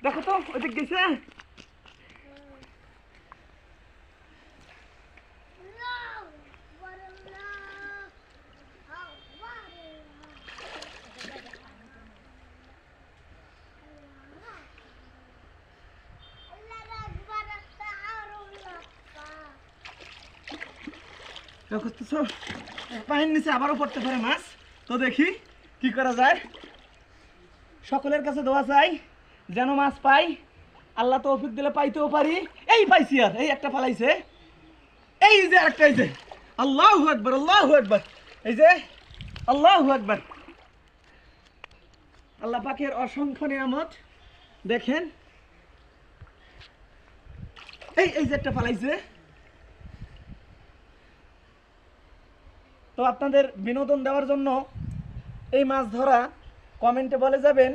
দেখো তো ওইদিক গেছে। পানির নিচে আবারও পড়তে পারে মাছ। তো দেখি কি করা যায়। সকলের কাছে দোয়া চাই যেন মাছ পাই, আল্লাহ তৌফিক দিলে পাইতেও পারি। এই পাইছি, আর এই একটা ফালাইছে, এই যে আরেকটা, এই যে আল্লাহু আকবার আল্লাহু আকবার, এই যে আল্লাহু আকবার। আল্লাহ পাকের অসংখ্য নিয়ামত দেখেন। এই এই যে একটা ফালাইছে। তো আপনাদের বিনোদন দেওয়ার জন্য এই মাছ ধরা কমেন্টে বলে যাবেন।